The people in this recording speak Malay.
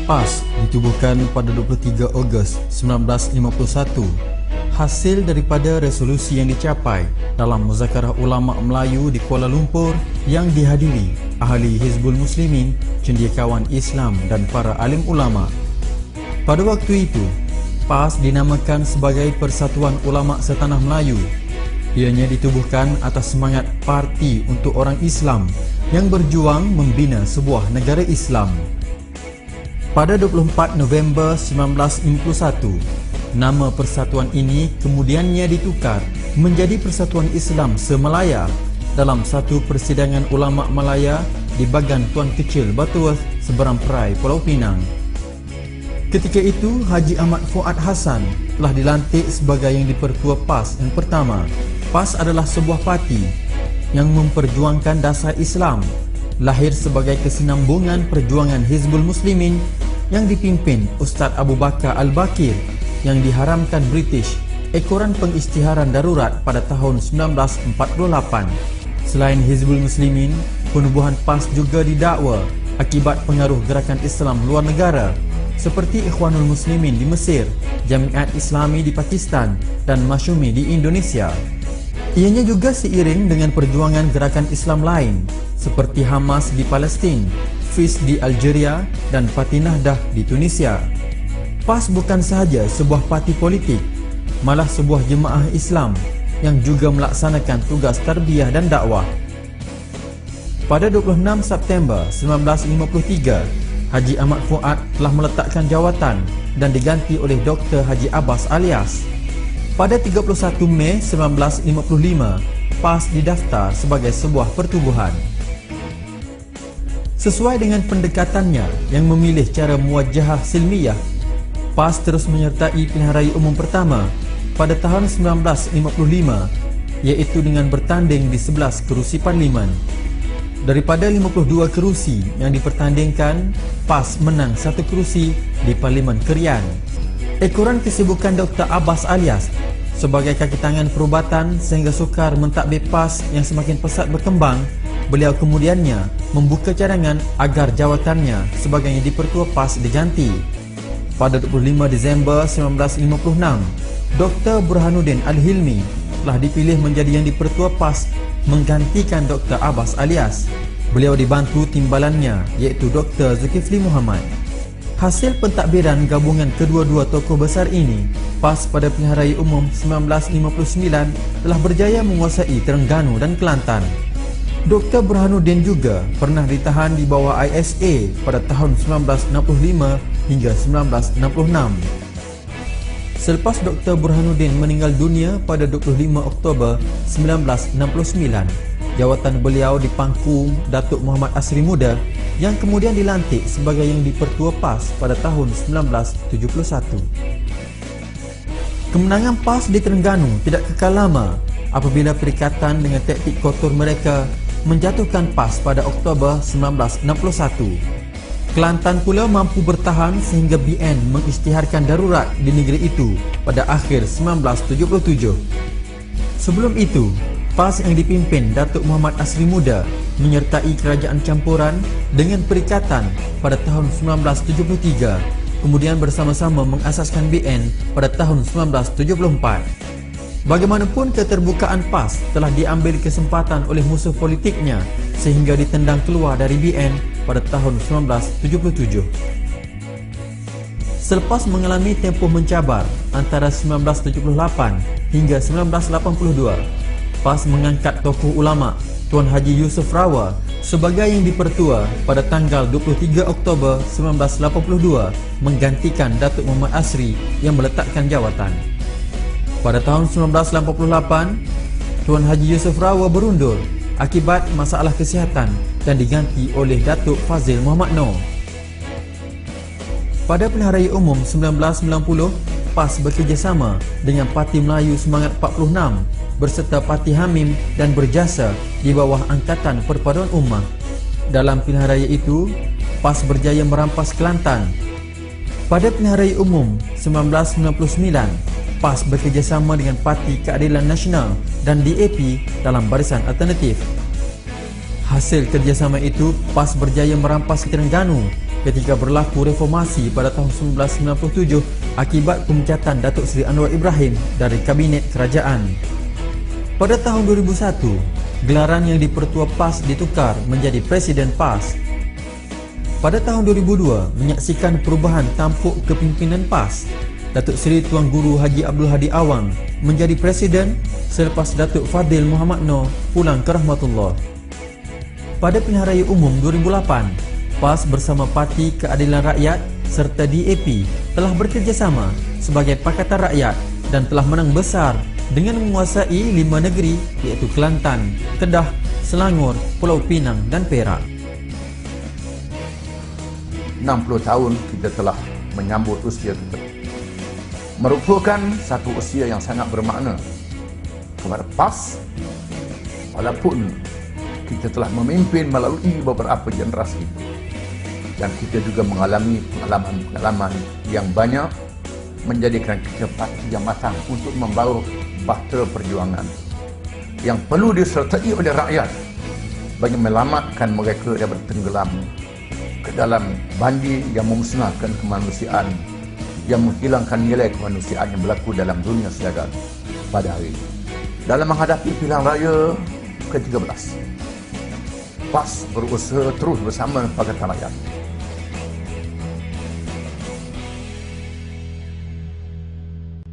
PAS ditubuhkan pada 23 Ogos 1951, hasil daripada resolusi yang dicapai dalam Muzakarah Ulama Melayu di Kuala Lumpur yang dihadiri ahli Hizbul Muslimin, cendekiawan Islam dan para alim ulama. Pada waktu itu, PAS dinamakan sebagai Persatuan Ulama Setanah Melayu. Ianya ditubuhkan atas semangat parti untuk orang Islam yang berjuang membina sebuah negara Islam. Pada 24 November 1951, nama persatuan ini kemudiannya ditukar menjadi Persatuan Islam Se-Malaya dalam satu persidangan ulama Malaya di Bagan Tuan Kecil Butterworth, seberang Perai, Pulau Pinang. Ketika itu, Haji Ahmad Fuad Hassan telah dilantik sebagai yang dipertua PAS yang pertama. PAS adalah sebuah parti yang memperjuangkan dasar Islam, lahir sebagai kesinambungan perjuangan Hizbul Muslimin yang dipimpin Ustaz Abu Bakar Al-Bakir yang diharamkan British ekoran pengisytiharan darurat pada tahun 1948. Selain Hizbul Muslimin, penubuhan PAS juga didakwa akibat pengaruh gerakan Islam luar negara seperti Ikhwanul Muslimin di Mesir, Jamiat Islami di Pakistan dan Masyumi di Indonesia. Ianya juga seiring dengan perjuangan gerakan Islam lain seperti Hamas di Palestin, FIS di Algeria dan Fatinahdah di Tunisia. PAS bukan sahaja sebuah parti politik, malah sebuah jemaah Islam yang juga melaksanakan tugas tarbiyah dan dakwah. Pada 26 September 1953, Haji Ahmad Fuad telah meletakkan jawatan dan diganti oleh Dr. Haji Abbas Alias. Pada 31 Mei 1955, PAS didaftar sebagai sebuah pertubuhan. Sesuai dengan pendekatannya yang memilih cara muwajjahah silmiyah, PAS terus menyertai pilihan raya umum pertama pada tahun 1955, iaitu dengan bertanding di 11 kerusi parlimen. Daripada 52 kerusi yang dipertandingkan, PAS menang 1 kerusi di Parlimen Kerian. Ekoran kesibukan Dr. Abbas Alias sebagai kaki tangan perubatan sehingga sukar mentadbir PAS yang semakin pesat berkembang, beliau kemudiannya membuka cadangan agar jawatannya sebagai yang dipertua PAS diganti. Pada 25 Disember 1956, Dr. Burhanuddin Al-Hilmi telah dipilih menjadi yang dipertua PAS menggantikan Dr. Abbas Alias. Beliau dibantu timbalannya iaitu Dr. Zulkifli Muhammad. Hasil pentadbiran gabungan kedua-dua tokoh besar ini, PAS pada pilihan raya umum 1959 telah berjaya menguasai Terengganu dan Kelantan. Dr. Burhanuddin juga pernah ditahan di bawah ISA pada tahun 1965 hingga 1966. Selepas Dr. Burhanuddin meninggal dunia pada 25 Oktober 1969, jawatan beliau dipangku Datuk Muhammad Asri Muda yang kemudian dilantik sebagai yang dipertua PAS pada tahun 1971. Kemenangan PAS di Terengganu tidak kekal lama apabila perikatan dengan taktik kotor mereka menjatuhkan PAS pada Oktober 1961. Kelantan pula mampu bertahan sehingga BN mengisytiharkan darurat di negeri itu pada akhir 1977. Sebelum itu, PAS yang dipimpin Datuk Muhammad Asri Muda menyertai kerajaan campuran dengan perikatan pada tahun 1973, kemudian bersama-sama mengasaskan BN pada tahun 1974. Bagaimanapun, keterbukaan PAS telah diambil kesempatan oleh musuh politiknya sehingga ditendang keluar dari BN pada tahun 1977. Selepas mengalami tempoh mencabar antara 1978 hingga 1982, PAS mengangkat tokoh ulama Tuan Haji Yusuf Rawa sebagai yang dipertua pada tanggal 23 Oktober 1982 menggantikan Datuk Muhammad Asri yang meletakkan jawatan. Pada tahun 1988, Tuan Haji Yusuf Rawa berundur akibat masalah kesihatan dan diganti oleh Datuk Fazil Muhammad Noor. Pada pilihan raya umum 1990, PAS bekerjasama dengan Parti Melayu Semangat 46 berserta Parti Hamim dan Berjasa di bawah Angkatan Perpaduan Ummah. Dalam pilihan raya itu, PAS berjaya merampas Kelantan. Pada pilihan raya umum 1999, PAS bekerjasama dengan Parti Keadilan Nasional dan DAP dalam barisan alternatif. Hasil kerjasama itu, PAS berjaya merampas Terengganu ketika berlaku reformasi pada tahun 1997 akibat pemecatan Datuk Seri Anwar Ibrahim dari Kabinet Kerajaan. Pada tahun 2001, gelaran yang dipertua PAS ditukar menjadi Presiden PAS. Pada tahun 2002, menyaksikan perubahan tampuk kepimpinan PAS. Datuk Seri Tuan Guru Haji Abdul Hadi Awang menjadi Presiden selepas Datuk Fadil Muhammad Noor pulang ke rahmatullah. Pada pilihan raya umum 2008, PAS bersama Parti Keadilan Rakyat serta DAP telah bekerjasama sebagai Pakatan Rakyat dan telah menang besar dengan menguasai 5 negeri iaitu Kelantan, Kedah, Selangor, Pulau Pinang dan Perak. 60 tahun kita telah menyambut usia kita. Merupakan satu usia yang sangat bermakna kepada PAS, walaupun kita telah memimpin melalui beberapa generasi dan kita juga mengalami pengalaman yang banyak menjadikan kita parti yang matang untuk membawa bahtera perjuangan yang perlu disertai oleh rakyat bagi menyelamatkan mereka daripada tenggelam ke dalam banjir yang memusnahkan kemanusiaan, yang menghilangkan nilai kemanusiaan yang berlaku dalam dunia sekarang pada hari ini. Dalam menghadapi pilihan raya ke-13, PAS berusaha terus bersama Pakatan Rakyat